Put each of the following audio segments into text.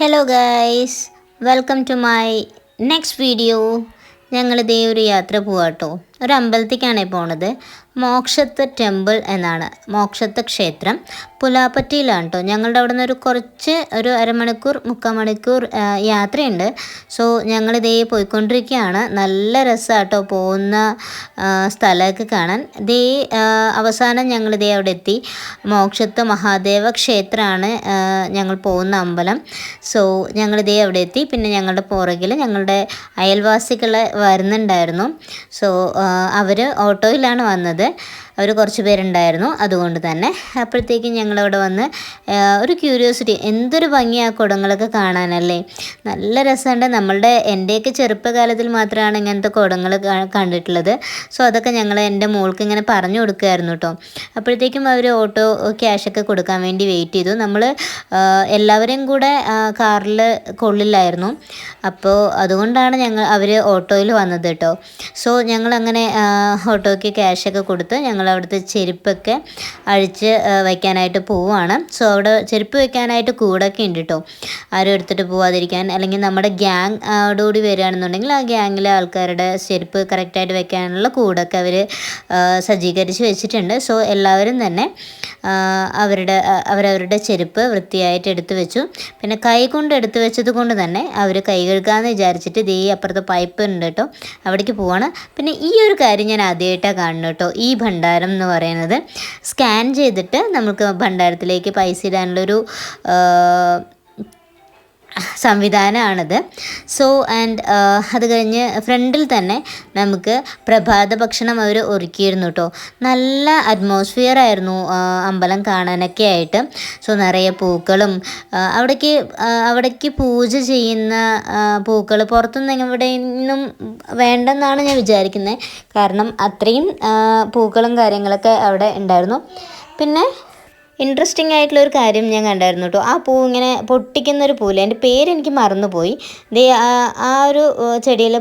Hello guys, welcome to my next video. ഞങ്ങൾ ദേ ഒരു യാത്ര പോവാട്ടോ. ഒരു അമ്പലത്തിലേക്കാണ് പോണത്. മോക്ഷത്ത് ടെമ്പിൾ എന്നാണ്, മോക്ഷത്ത് ക്ഷേത്രം പുലാപ്പറ്റിയിലാണ് കേട്ടോ. ഞങ്ങളുടെ അവിടെ നിന്ന് ഒരു അരമണിക്കൂർ 3/4 മണിക്കൂർ യാത്രയുണ്ട്. സോ ഞങ്ങളിതേ പോയിക്കൊണ്ടിരിക്കുകയാണ്. നല്ല രസമാട്ടോ പോകുന്ന സ്ഥലമൊക്കെ കാണാൻ. ദേ അവസാനം ഞങ്ങളിതേ അവിടെ എത്തി. മോക്ഷത്ത് മഹാദേവ ക്ഷേത്രമാണ് ഞങ്ങൾ പോകുന്ന അമ്പലം. സോ ഞങ്ങളിതേ അവിടെ എത്തി. പിന്നെ ഞങ്ങളുടെ പുറകിൽ ഞങ്ങളുടെ അയൽവാസികൾ വരുന്നുണ്ടായിരുന്നു. സോ അവർ ഓട്ടോയിലാണ് വന്നത്. അവർ കുറച്ച് പേരുണ്ടായിരുന്നു. അതുകൊണ്ട് തന്നെ അപ്പോഴത്തേക്കും ഞങ്ങളവിടെ വന്ന് ഒരു ക്യൂരിയോസിറ്റി, എന്തൊരു ഭംഗി ആ കുടങ്ങളൊക്കെ കാണാനല്ലേ, നല്ല രസമുണ്ട്. എൻ്റെയൊക്കെ ചെറുപ്പകാലത്തിൽ മാത്രമാണ് ഇങ്ങനത്തെ കുടങ്ങൾ കണ്ടിട്ടുള്ളത്. സോ അതൊക്കെ ഞങ്ങൾ എൻ്റെ മോൾക്ക് ഇങ്ങനെ പറഞ്ഞു കൊടുക്കുമായിരുന്നു കേട്ടോ. അപ്പോഴത്തേക്കും അവർ ഓട്ടോ ക്യാഷൊക്കെ കൊടുക്കാൻ വേണ്ടി വെയിറ്റ് ചെയ്തു. നമ്മൾ എല്ലാവരെയും കൂടെ കാറിൽ കൊള്ളില്ലായിരുന്നു. അപ്പോൾ അതുകൊണ്ടാണ് അവർ ഓട്ടോയിൽ വന്നത് കേട്ടോ. സോ ഞങ്ങളങ്ങനെ ഓട്ടോയ്ക്ക് ക്യാഷൊക്കെ കൊടുത്ത് ഞങ്ങൾ അവിടുത്തെ ചെരുപ്പൊക്കെ അഴിച്ച് വയ്ക്കാനായിട്ട് പോവുകയാണ്. സോ അവിടെ ചെരുപ്പ് വയ്ക്കാനായിട്ട് കൂടൊക്കെ ഉണ്ട് കേട്ടോ, ആരും എടുത്തിട്ട് പോവാതിരിക്കാൻ. അല്ലെങ്കിൽ നമ്മുടെ ഗ്യാങ്ങോടുകൂടി വരികയാണെന്നുണ്ടെങ്കിൽ ആ ഗ്യാങ്ങിലെ ആൾക്കാരുടെ ചെരുപ്പ് കറക്റ്റായിട്ട് വെക്കാനുള്ള കൂടൊക്കെ അവർ സജ്ജീകരിച്ച് വെച്ചിട്ടുണ്ട്. സോ എല്ലാവരും തന്നെ അവരവരുടെ ചെരുപ്പ് വൃത്തിയായിട്ട് എടുത്തു വെച്ചു. പിന്നെ കൈ കൊണ്ട് എടുത്തു വെച്ചത് കൊണ്ട് തന്നെ അവർ കൈ കഴുകാമെന്ന് വിചാരിച്ചിട്ട് ദേ അപ്പുറത്ത് പൈപ്പ് ഉണ്ട് കേട്ടോ, അവിടേക്ക് പോവാണ്. പിന്നെ ഈ ഒരു കാര്യം ഞാൻ ആദ്യമായിട്ടാണ് കാണുന്നത് കേട്ടോ. ഈ ഭണ്ഡാരം എന്ന് പറയുന്നത് സ്കാൻ ചെയ്തിട്ട് നമുക്ക് ഭണ്ഡാരത്തിലേക്ക് പൈസ ഇടാനുള്ളൊരു സംവിധാനമാണിത്. സോ അത് കഴിഞ്ഞ് ഫ്രണ്ടിൽ തന്നെ നമുക്ക് പ്രഭാത ഭക്ഷണം അവർ ഒരുക്കിയിരുന്നു കേട്ടോ. നല്ല അറ്റ്മോസ്ഫിയർ ആയിരുന്നു അമ്പലം കാണാനൊക്കെ ആയിട്ട്. സോ നിറയെ പൂക്കളും അവിടേക്ക് പൂജ ചെയ്യുന്ന പൂക്കൾ പുറത്തുനിന്ന് ഇവിടെ നിന്നും വേണ്ടെന്നാണ് ഞാൻ വിചാരിക്കുന്നത്. കാരണം അത്രയും പൂക്കളും കാര്യങ്ങളൊക്കെ അവിടെ ഉണ്ടായിരുന്നു. പിന്നെ ഇൻട്രസ്റ്റിംഗ് ആയിട്ടുള്ളൊരു കാര്യം ഞാൻ കണ്ടായിരുന്നു കേട്ടോ. ആ പൂ ഇങ്ങനെ പൊട്ടിക്കുന്നൊരു പൂവില്ല, എൻ്റെ പേരെനിക്ക് മറന്നുപോയി. ദേ ആ ഒരു ചെടിയിലെ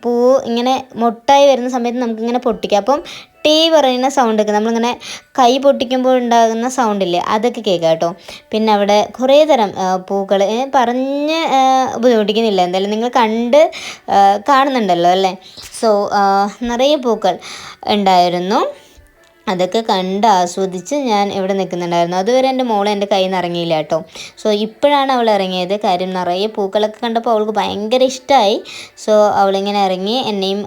പൂ ഇങ്ങനെ മൊട്ടായി വരുന്ന സമയത്ത് നമുക്കിങ്ങനെ പൊട്ടിക്കാം. അപ്പം ടീ പറയുന്ന സൗണ്ടൊക്കെ നമ്മളിങ്ങനെ കൈ പൊട്ടിക്കുമ്പോൾ ഉണ്ടാകുന്ന സൗണ്ടില്ലേ, അതൊക്കെ കേൾക്കാം കേട്ടോ. പിന്നെ അവിടെ കുറേ തരം പൂക്കൾ പറഞ്ഞ് ബുദ്ധിമുട്ടിക്കുന്നില്ല, എന്തായാലും നിങ്ങൾ കാണുന്നുണ്ടല്ലോ അല്ലേ. സോ നിറയെ പൂക്കൾ ഉണ്ടായിരുന്നു. അതൊക്കെ കണ്ട് ആസ്വദിച്ച് ഞാൻ ഇവിടെ നിൽക്കുന്നുണ്ടായിരുന്നു. അതുവരെ എൻ്റെ മോൾ എൻ്റെ കയ്യിൽ നിന്ന് ഇറങ്ങിയില്ല കേട്ടോ. സോ ഇപ്പോഴാണ് അവൾ ഇറങ്ങിയത്. കാര്യം നിറയെ പൂക്കളൊക്കെ കണ്ടപ്പോൾ അവൾക്ക് ഭയങ്കര ഇഷ്ടമായി. സോ അവളിങ്ങനെ ഇറങ്ങി എന്നെയും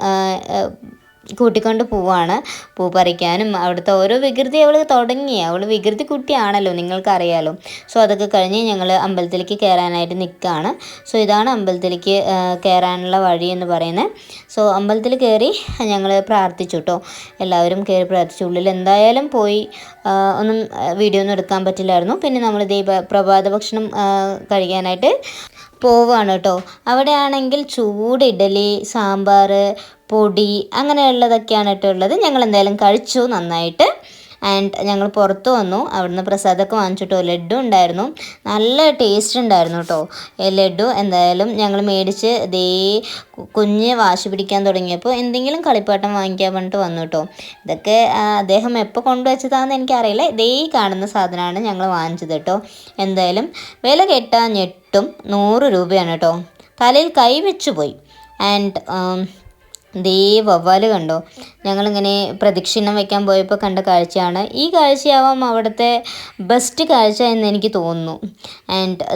കൂട്ടിക്കൊണ്ട് പോവാണ് പൂ പറിക്കാനും. അവിടുത്തെ ഓരോ വികൃതി അവൾ തുടങ്ങി. അവൾ വികൃതി കുട്ടിയാണല്ലോ, നിങ്ങൾക്കറിയാലോ. സോ അതൊക്കെ കഴിഞ്ഞ് ഞങ്ങൾ അമ്പലത്തിലേക്ക് കയറാനായിട്ട് നിൽക്കുകയാണ്. സോ ഇതാണ് അമ്പലത്തിലേക്ക് കയറാനുള്ള വഴി എന്ന് പറയുന്നത്. സോ അമ്പലത്തിൽ കയറി ഞങ്ങൾ പ്രാർത്ഥിച്ചു കേട്ടോ. എല്ലാവരും കയറി പ്രാർത്ഥിച്ചു. ഉള്ളിൽ എന്തായാലും പോയി ഒന്നും വീഡിയോ ഒന്നും എടുക്കാൻ പറ്റില്ലായിരുന്നു. പിന്നെ നമ്മൾ പ്രഭാത ഭക്ഷണം കഴിക്കാനായിട്ട് പോവുകയാണ് കേട്ടോ. അവിടെയാണെങ്കിൽ ചൂട് ഇഡലി, സാമ്പാർ, പൊടി അങ്ങനെയുള്ളതൊക്കെയാണ് കേട്ടോ ഉള്ളത്. ഞങ്ങൾ എന്തായാലും കഴിച്ചു നന്നായിട്ട്. ഞങ്ങൾ പുറത്ത് വന്നു. അവിടുന്ന് പ്രസാദമൊക്കെ വാങ്ങിച്ചിട്ടോ. ലഡ്ഡു ഉണ്ടായിരുന്നു, നല്ല ടേസ്റ്റ് ഉണ്ടായിരുന്നു കേട്ടോ ലഡ്ഡു. എന്തായാലും ഞങ്ങൾ മേടിച്ച് ദേ കുഞ്ഞ് വാശി പിടിക്കാൻ തുടങ്ങിയപ്പോൾ എന്തെങ്കിലും കളിപ്പാട്ടം വാങ്ങിക്കാൻ പറഞ്ഞിട്ട് വന്നു കേട്ടോ. ഇതൊക്കെ അദ്ദേഹം എപ്പോൾ കൊണ്ടുവച്ചതാണെന്ന് എനിക്കറിയില്ല. ദേ കാണുന്ന സാധനമാണ് ഞങ്ങൾ വാങ്ങിച്ചത് കേട്ടോ. എന്തായാലും വില കേട്ടാൽ ഞെട്ടും. 100 രൂപയാണ് കേട്ടോ. തലയിൽ കൈ വെച്ചു പോയി. ദേ വവ്വാൽ കണ്ടോ. ഞങ്ങളിങ്ങനെ പ്രദക്ഷിണം വയ്ക്കാൻ പോയപ്പോൾ കണ്ട കാഴ്ചയാണ്. ഈ കാഴ്ചയാവാം അവിടുത്തെ ബെസ്റ്റ് കാഴ്ച എന്ന് എനിക്ക് തോന്നുന്നു.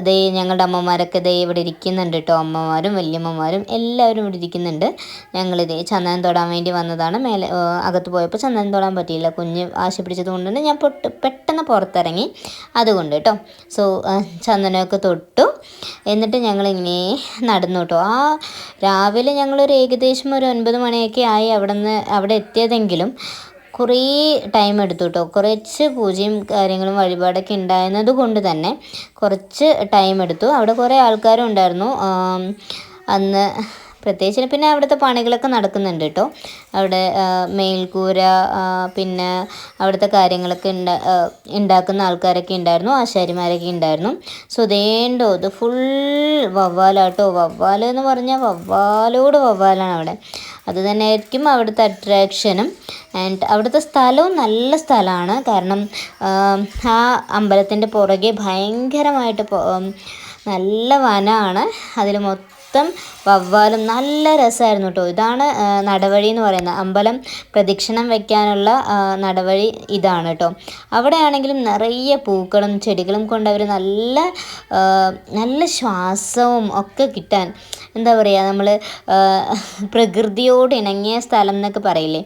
ദേ ഞങ്ങളുടെ അമ്മമാരൊക്കെ ദേ ഇവിടെ ഇരിക്കുന്നുണ്ട് കേട്ടോ. അമ്മമാരും വല്യമ്മമാരും എല്ലാവരും ഇവിടെ ഇരിക്കുന്നുണ്ട്. ഞങ്ങളിതേ ചന്ദനം തൊടാൻ വേണ്ടി വന്നതാണ്. അകത്ത് പോയപ്പോൾ ചന്ദനം തൊടാൻ പറ്റിയില്ല, കുഞ്ഞ് ആശ പിടിച്ചത് കൊണ്ട് തന്നെ ഞാൻ പെട്ടെന്ന് പുറത്തിറങ്ങി, അതുകൊണ്ട് കേട്ടോ. സോ ചന്ദനമൊക്കെ തൊട്ടു. എന്നിട്ട് ഞങ്ങളിങ്ങനെ നടന്നു കേട്ടോ. രാവിലെ ഞങ്ങളൊരു ഏകദേശം ഒരു 9 മണിയൊക്കെ ആയി അവിടെ എത്തിയതെങ്കിലും കുറേ ടൈം എടുത്തു കേട്ടോ. കുറച്ച് പൂജയും കാര്യങ്ങളും വഴിപാടൊക്കെ ഉണ്ടായിരുന്നത് കൊണ്ട് തന്നെ കുറച്ച് ടൈം എടുത്തു. അവിടെ കുറേ ആൾക്കാരും ഉണ്ടായിരുന്നു അന്ന് പ്രത്യേകിച്ച്. പിന്നെ അവിടുത്തെ പണികളൊക്കെ നടക്കുന്നുണ്ട് കേട്ടോ. അവിടെ മേൽക്കൂര, പിന്നെ അവിടുത്തെ കാര്യങ്ങളൊക്കെ ഉണ്ടാക്കുന്ന ആൾക്കാരൊക്കെ ഉണ്ടായിരുന്നു, ആശാരിമാരൊക്കെ ഉണ്ടായിരുന്നു. സോ ദേണ്ടോ ഇത് ഫുൾ വവ്വാലാട്ടോ. വവ്വാൽ എന്ന് പറഞ്ഞാൽ വവ്വാലോട് വവ്വാലാണ് അവിടെ. അത് തന്നെ ആയിരിക്കും അവിടുത്തെ അട്രാക്ഷനും. അവിടുത്തെ സ്ഥലവും നല്ല സ്ഥലമാണ്. കാരണം ആ അമ്പലത്തിൻ്റെ പുറകെ ഭയങ്കരമായിട്ട് നല്ല വനമാണ്. അതിൽ മൊത്തം വവ്വാലും നല്ല രസമായിരുന്നു കേട്ടോ. ഇതാണ് നടവഴി എന്ന് പറയുന്നത്. അമ്പലം പ്രദക്ഷിണം വയ്ക്കാനുള്ള നടവഴി ഇതാണ് കേട്ടോ. അവിടെ ആണെങ്കിലും നിറയെ പൂക്കളും ചെടികളും കൊണ്ട് അവർ നല്ല നല്ല ശ്വാസവും ഒക്കെ കിട്ടാൻ, എന്താ പറയുക, നമ്മൾ പ്രകൃതിയോട് ഇണങ്ങിയ സ്ഥലം എന്നൊക്കെ പറയില്ലേ,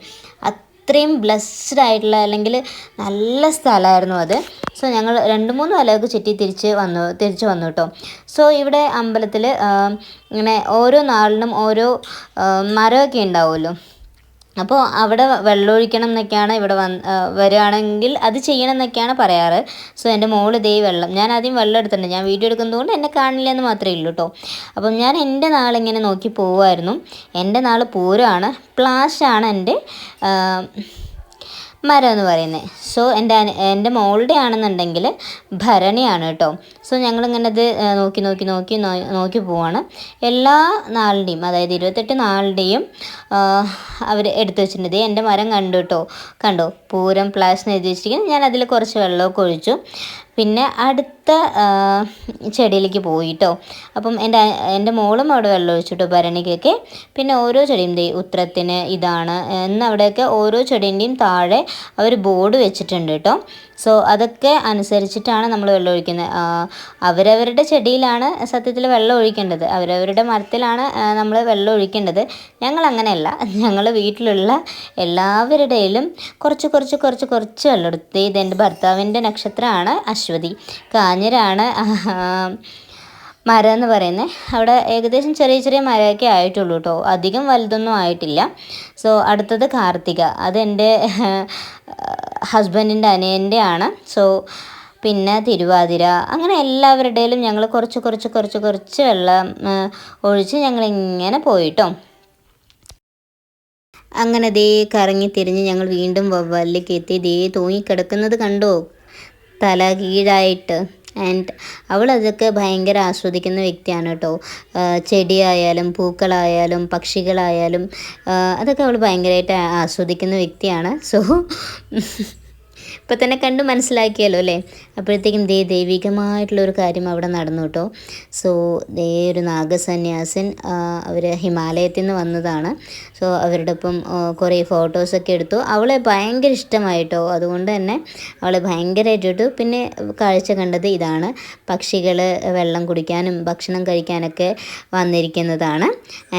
അത്രയും ബ്ലെസ്ഡ് ആയിട്ടുള്ള അല്ലെങ്കിൽ നല്ല സ്ഥലമായിരുന്നു അത്. സോ ഞങ്ങൾ 2-3 വലയൊക്കെ ചുറ്റി തിരിച്ച് വന്നു കേട്ടോ. സോ ഇവിടെ അമ്പലത്തിൽ ഇങ്ങനെ ഓരോ നാളിനും ഓരോ മരമൊക്കെ ഉണ്ടാവുമല്ലോ. അപ്പോൾ അവിടെ വെള്ളമൊഴിക്കണം എന്നൊക്കെയാണ്, ഇവിടെ വരികയാണെങ്കിൽ അത് ചെയ്യണം എന്നൊക്കെയാണ് പറയാറ്. സോ എൻ്റെ മോള് ദേ വെള്ളം, ഞാൻ ആദ്യം വെള്ളം എടുത്തിട്ടുണ്ട്, ഞാൻ വീഡിയോ എടുക്കുന്നതുകൊണ്ട് എന്നെ കാണില്ല എന്ന് മാത്രമേ ഉള്ളൂ കേട്ടോ. അപ്പം ഞാൻ എൻ്റെ നാളിങ്ങനെ നോക്കി പോവുമായിരുന്നു. എൻ്റെ നാൾ പൂരമാണ്, പ്ലാഷാണ് എൻ്റെ മരം എന്ന് പറയുന്നത്. സോ എൻ്റെ മോളുടെ ആണെന്നുണ്ടെങ്കിൽ ഭരണിയാണ് കേട്ടോ. സോ ഞങ്ങളിങ്ങനെ ഇത് നോക്കി പോവാണ്. എല്ലാ നാളിൻ്റെയും, അതായത് 28 നാളിൻ്റെയും അവർ എടുത്തു വെച്ചിട്ടുണ്ട്. എൻ്റെ മരം കണ്ടോ പൂരം പ്ലാസ് എന്ന് എഴുതി വെച്ചിരിക്കുന്നത്. ഞാൻ അതിൽ കുറച്ച് വെള്ളമൊക്കെ ഒഴിച്ചു. പിന്നെ അടുത്ത ചെടിയിലേക്ക് പോയിട്ടോ. അപ്പം എൻ്റെ മോളും അവിടെ വെള്ളം ഒഴിച്ചിട്ടോ ഭരണിക്കൊക്കെ. പിന്നെ ഓരോ ചെടിയും ഉത്രത്തിന് ഇതാണ് എന്നവിടെയൊക്കെ ഓരോ ചെടീൻ്റെയും താഴെ അവർ ബോർഡ് വെച്ചിട്ടുണ്ട് കേട്ടോ. സോ അതൊക്കെ അനുസരിച്ചിട്ടാണ് നമ്മൾ വെള്ളം ഒഴിക്കുന്നത്. അവരവരുടെ ചെടിയിലാണ് സത്യത്തിൽ വെള്ളം ഒഴിക്കേണ്ടത്, അവരവരുടെ മരത്തിലാണ് നമ്മൾ വെള്ളം ഒഴിക്കേണ്ടത്. ഞങ്ങൾ അങ്ങനെയല്ല, ഞങ്ങൾ വീട്ടിലുള്ള എല്ലാവരുടെയിലും കുറച്ച് വെള്ളം എടുത്ത്. ഇതെൻ്റെ ഭർത്താവിൻ്റെ നക്ഷത്രമാണ് അശ്വതി, കാഞ്ഞിരാണ് മരം എന്ന് പറയുന്നത്. അവിടെ ഏകദേശം ചെറിയ മരമൊക്കെ ആയിട്ടുള്ളൂ കേട്ടോ, അധികം വലുതൊന്നും ആയിട്ടില്ല. സോ അടുത്തത് കാർത്തിക, അതെൻ്റെ ഹസ്ബൻഡിൻ്റെ അനിയൻ്റെ ആണ്. സോ പിന്നെ തിരുവാതിര, അങ്ങനെ എല്ലാവരുടെയിലും ഞങ്ങൾ കുറച്ച് വെള്ളം ഒഴിച്ച് ഞങ്ങളിങ്ങനെ പോയിട്ടോ. അങ്ങനെ ദേ കറങ്ങി തിരിഞ്ഞ് ഞങ്ങൾ വീണ്ടും വവ്വാലിലേക്ക് എത്തി. ദേ തൂങ്ങിക്കിടക്കുന്നത് കണ്ടോ, തല കീഴായിട്ട്. ആൻഡ് അവൾ അതൊക്കെ ഭയങ്കര ആസ്വദിക്കുന്ന വ്യക്തിയാണ് കേട്ടോ. ചെടിയായാലും പൂക്കളായാലും പക്ഷികളായാലും അതൊക്കെ അവൾ ഭയങ്കരമായിട്ട് ആസ്വദിക്കുന്ന വ്യക്തിയാണ്. സോ ഇപ്പം തന്നെ കണ്ടു മനസ്സിലാക്കിയല്ലോ അല്ലേ. അപ്പോഴത്തേക്കും ദൈവികമായിട്ടുള്ളൊരു കാര്യം അവിടെ നടന്നു കേട്ടോ. സോ ഒരു നാഗസന്യാസൻ, അവർ ഹിമാലയത്തിൽ നിന്ന് വന്നതാണ്. സോ അവരുടെ ഒപ്പം കുറേ ഫോട്ടോസൊക്കെ എടുത്തു. അവളെ ഭയങ്കര ഇഷ്ടമായിട്ടോ, അതുകൊണ്ട് തന്നെ അവളെ ഭയങ്കരമായിട്ട്. പിന്നെ കാഴ്ച കണ്ടത് ഇതാണ്, പക്ഷികൾ വെള്ളം കുടിക്കാനും ഭക്ഷണം കഴിക്കാനൊക്കെ വന്നിരിക്കുന്നതാണ്.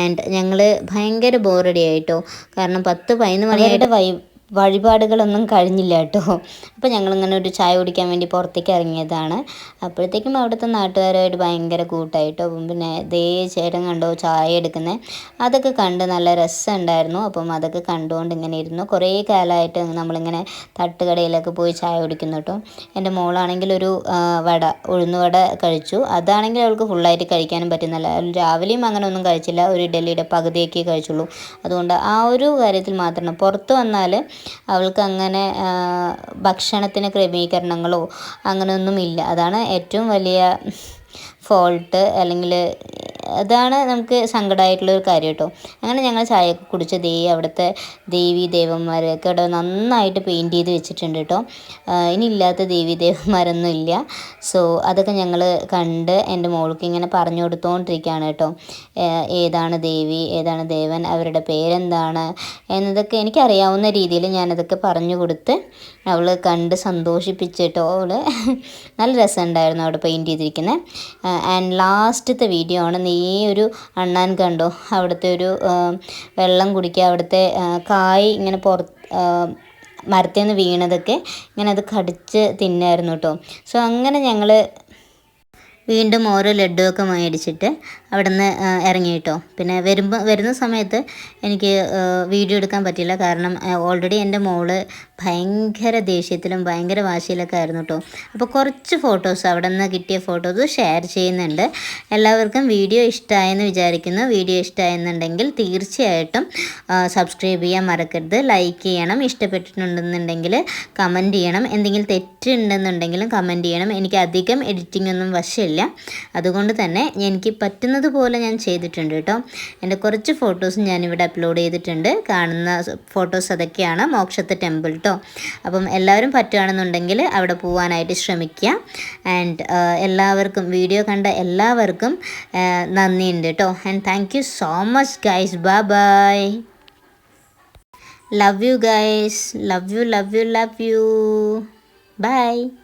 ആൻഡ് ഞങ്ങൾ ഭയങ്കര ബോറടിയായിട്ടോ, കാരണം 10-11 മണിയായിട്ട് വഴിപാടുകളൊന്നും കഴിഞ്ഞില്ല കേട്ടോ. അപ്പോൾ ഞങ്ങളിങ്ങനെ ഒരു ചായ കുടിക്കാൻ വേണ്ടി പുറത്തേക്ക് ഇറങ്ങിയതാണ്. അപ്പോഴത്തേക്കും അവിടുത്തെ നാട്ടുകാരുമായിട്ട് ഭയങ്കര കൂട്ടായിട്ടോ. പിന്നെ ചേട്ടൻ കണ്ടോ ചായ എടുക്കുന്നത്, അതൊക്കെ കണ്ട് നല്ല രസമുണ്ടായിരുന്നു. അപ്പം അതൊക്കെ കണ്ടുകൊണ്ട് ഇങ്ങനെ ഇരുന്നു. കുറേ കാലമായിട്ട് നമ്മളിങ്ങനെ തട്ടുകടയിലൊക്കെ പോയി ചായ കുടിക്കുന്നു കേട്ടോ. എൻ്റെ മോളാണെങ്കിൽ ഒരു ഉഴുന്നുവട കഴിച്ചു. അതാണെങ്കിൽ അവൾക്ക് ഫുള്ളായിട്ട് കഴിക്കാനും പറ്റുന്നില്ല. രാവിലെയും അങ്ങനെ ഒന്നും കഴിച്ചില്ല, ഒരു ഇഡലിയുടെ പകുതിയൊക്കെ കഴിച്ചുള്ളൂ. അതുകൊണ്ട് ആ ഒരു കാര്യത്തിൽ മാത്രമാണ്. പുറത്ത് വന്നാൽ അവൾക്ക് അങ്ങനെ ഭക്ഷണത്തിന് ക്രമീകരണങ്ങളോ അങ്ങനെയൊന്നുമില്ല. അതാണ് ഏറ്റവും വലിയ ഫോൾട്ട്, അല്ലെങ്കിൽ അതാണ് നമുക്ക് സങ്കടമായിട്ടുള്ളൊരു കാര്യം കേട്ടോ. അങ്ങനെ ഞങ്ങൾ ചായയൊക്കെ കുടിച്ച് അവിടുത്തെ ദേവന്മാരൊക്കെ അവിടെ നന്നായിട്ട് പെയിൻറ്റ് ചെയ്ത് വെച്ചിട്ടുണ്ട് കേട്ടോ. ഇനി ഇല്ലാത്ത ദേവന്മാരൊന്നും ഇല്ല. സോ അതൊക്കെ ഞങ്ങൾ കണ്ട് എൻ്റെ മോൾക്ക് ഇങ്ങനെ പറഞ്ഞു കൊടുത്തുകൊണ്ടിരിക്കുകയാണ് കേട്ടോ. ഏതാണ് ദേവി, ഏതാണ് ദേവൻ, അവരുടെ പേരെന്താണ് എന്നതൊക്കെ എനിക്കറിയാവുന്ന രീതിയിൽ ഞാനതൊക്കെ പറഞ്ഞു കൊടുത്ത് അവൾ കണ്ട് സന്തോഷിപ്പിച്ചിട്ടോ. അവൾ നല്ല രസമുണ്ടായിരുന്നു അവിടെ പെയിൻറ്റ് ചെയ്തിരിക്കുന്നത്. ആൻഡ് ലാസ്റ്റത്തെ വീഡിയോ ആണ്. ഒരു അണ്ണാൻ കണ്ടോ, അവിടുത്തെ ഒരു വെള്ളം കുടിക്കുക, അവിടുത്തെ കായ് ഇങ്ങനെ മരത്തിൽ നിന്ന് വീണതൊക്കെ ഇങ്ങനെ അത് കടിച്ച് തിന്നായിരുന്നു കേട്ടോ. സോ അങ്ങനെ ഞങ്ങൾ വീണ്ടും ഓരോ ലഡുവൊക്കെ മേടിച്ചിട്ട് അവിടെ നിന്ന് ഇറങ്ങി കേട്ടോ. പിന്നെ വരുന്ന സമയത്ത് എനിക്ക് വീഡിയോ എടുക്കാൻ പറ്റില്ല, കാരണം ഓൾറെഡി എൻ്റെ മോള് ഭയങ്കര ദേഷ്യത്തിലും ഭയങ്കര വാശിയിലൊക്കെ ആയിരുന്നു കേട്ടോ. അപ്പോൾ കുറച്ച് ഫോട്ടോസ് അവിടെ നിന്ന് കിട്ടിയ ഫോട്ടോസ് ഷെയർ ചെയ്യുന്നുണ്ട്. എല്ലാവർക്കും വീഡിയോ ഇഷ്ടമായെന്ന് വിചാരിക്കുന്നു. വീഡിയോ ഇഷ്ടമായെന്നുണ്ടെങ്കിൽ തീർച്ചയായിട്ടും സബ്സ്ക്രൈബ് ചെയ്യാൻ മറക്കരുത്, ലൈക്ക് ചെയ്യണം, ഇഷ്ടപ്പെട്ടിട്ടുണ്ടെന്നുണ്ടെങ്കിൽ കമൻറ്റ് ചെയ്യണം, എന്തെങ്കിലും തെറ്റുണ്ടെന്നുണ്ടെങ്കിലും കമൻറ്റ് ചെയ്യണം. എനിക്ക് അധികം എഡിറ്റിംഗ് ഒന്നും വശമില്ല. പറ്റിയില്ല. അതുകൊണ്ട് തന്നെ എനിക്ക് പറ്റുന്നത് പോലെ ഞാൻ ചെയ്തിട്ടുണ്ട് കേട്ടോ. എൻ്റെ കുറച്ച് ഫോട്ടോസ് ഞാനിവിടെ അപ്ലോഡ് ചെയ്തിട്ടുണ്ട്. കാണുന്ന ഫോട്ടോസ് അതൊക്കെയാണ് മോക്ഷത്തെ ടെമ്പിൾ കേട്ടോ. അപ്പം എല്ലാവരും പറ്റുകയാണെന്നുണ്ടെങ്കിൽ അവിടെ പോകാനായിട്ട് ശ്രമിക്കുക. ആൻഡ് എല്ലാവർക്കും വീഡിയോ കണ്ട എല്ലാവർക്കും നന്ദിയുണ്ട് കേട്ടോ. And thank you so much guys. Bye. Love you guys. Love you. Bye.